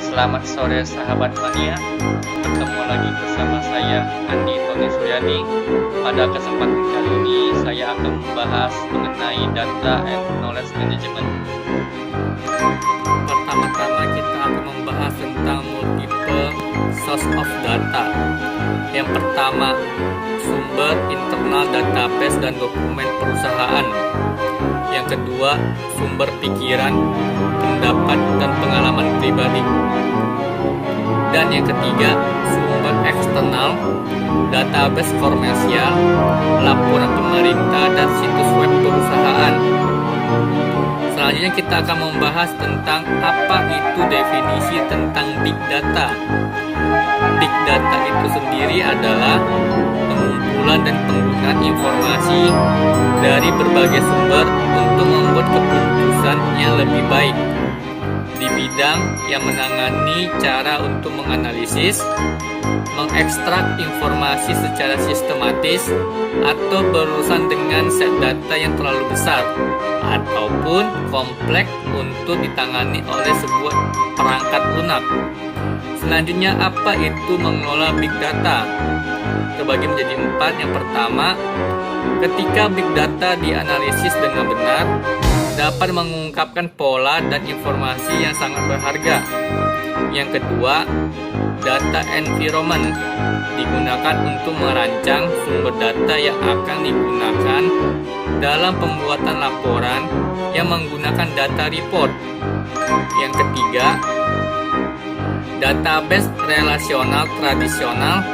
Selamat sore sahabat mania, bertemu lagi bersama saya Andi Tony Suryadi. Pada kesempatan kali ini saya akan membahas mengenai data and knowledge management. Pertama-tama kita akan membahas tentang multiple source of data. Yang pertama, sumber internal database dan dokumen perusahaan. Yang kedua, sumber pikiran, pendapat, dan pengalaman pribadi. Dan yang ketiga, sumber eksternal, database komersial, laporan pemerintah, dan situs web perusahaan. Selanjutnya kita akan membahas tentang apa itu definisi tentang Big Data. Big Data itu sendiri adalah pengumpulan dan penggunaan informasi dari berbagai sumber untuk membuat keputusan yang lebih baik di bidang yang menangani cara untuk menganalisis, mengekstrak informasi secara sistematis, atau berurusan dengan set data yang terlalu besar ataupun kompleks untuk ditangani oleh sebuah perangkat lunak. Selanjutnya, apa itu mengelola Big Data? Terbagi menjadi 4. Yang pertama, ketika Big Data dianalisis dengan benar, dapat mengungkapkan pola dan informasi yang sangat berharga. Yang kedua, data environment digunakan untuk merancang sumber data yang akan digunakan dalam pembuatan laporan yang menggunakan data report. Yang ketiga, database relasional tradisional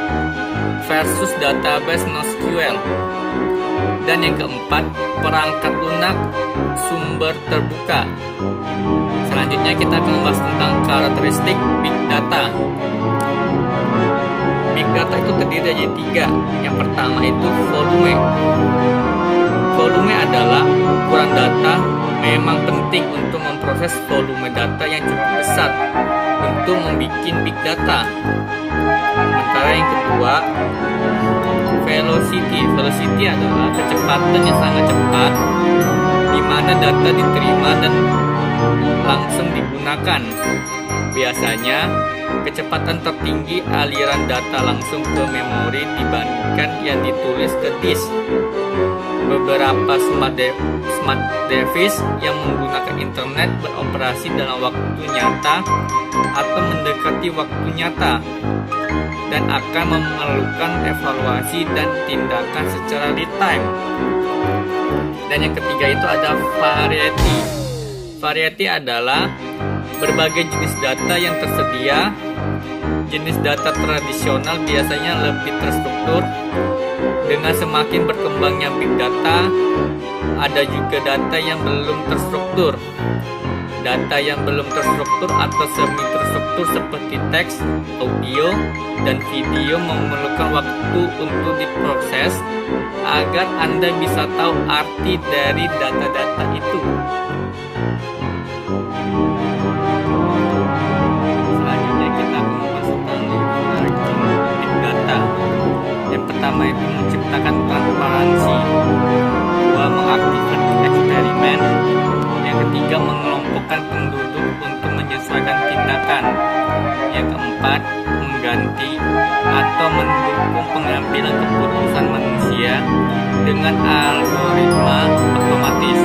versus database NoSQL. Dan yang keempat, perangkat lunak sumber terbuka. Selanjutnya kita akan membahas tentang karakteristik Big Data. Big Data itu terdiri dari 3. Yang pertama itu volume. Volume adalah ukuran data. Memang penting untuk memproses volume data yang cukup besar untuk membuat Big Data. Sementara yang kedua, velocity. Velocity adalah kecepatan yang sangat cepat di mana data diterima dan langsung digunakan. Biasanya, kecepatan tertinggi aliran data langsung ke memori dibandingkan yang ditulis ke disk. Beberapa smart device yang menggunakan internet beroperasi dalam waktu nyata atau mendekati waktu nyata dan akan memerlukan evaluasi dan tindakan secara real time. Dan yang ketiga itu ada variety. Variety adalah berbagai jenis data yang tersedia. Jenis data tradisional biasanya lebih terstruktur. Dengan semakin berkembangnya Big Data, ada juga data yang belum terstruktur. Data yang belum terstruktur atau semi terstruktur seperti teks, audio, dan video memerlukan waktu untuk diproses agar Anda bisa tahu arti dari data-data itu. Selanjutnya kita akan membahas tentang leveraging Big Data. Yang pertama itu menciptakan transparansi. Kedua, mengaktifkan eksperimen. Yang ketiga, mengelompokkan penduduk untuk menyesuaikan tindakan. Yang keempat, mengganti atau mendukung pengambilan keputusan manusia dengan algoritma otomatis.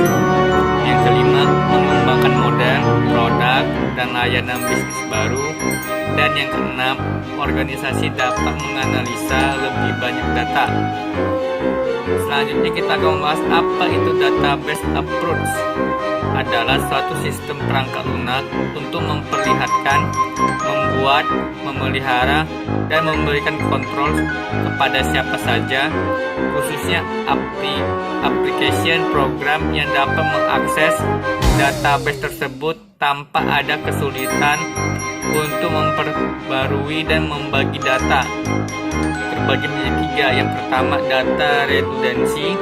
Yang kelima, mengembangkan model, produk, dan layanan bisnis baru. Dan yang keenam, organisasi dapat menganalisa lebih banyak data. Selanjutnya kita akan membahas apa itu database approach. Adalah suatu sistem perangkat lunak untuk memperlihatkan, membuat, memelihara, dan memberikan kontrol kepada siapa saja, khususnya application program yang dapat mengakses database tersebut tanpa ada kesulitan untuk memperbarui dan membagi data. Terbagi menjadi 3. Yang pertama, data redundancy,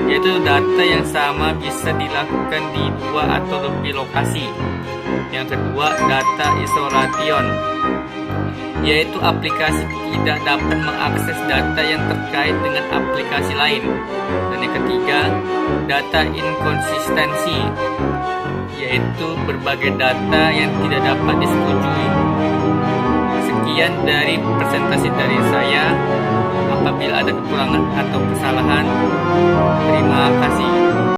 yaitu data yang sama bisa dilakukan di 2 atau lebih lokasi. Yang kedua, data isolation, yaitu aplikasi tidak dapat mengakses data yang terkait dengan aplikasi lain. Dan yang ketiga, data inconsistency, yaitu berbagai data yang tidak dapat disetujui. Sekian dari presentasi dari saya. Apabila ada kekurangan atau kesalahan, terima kasih.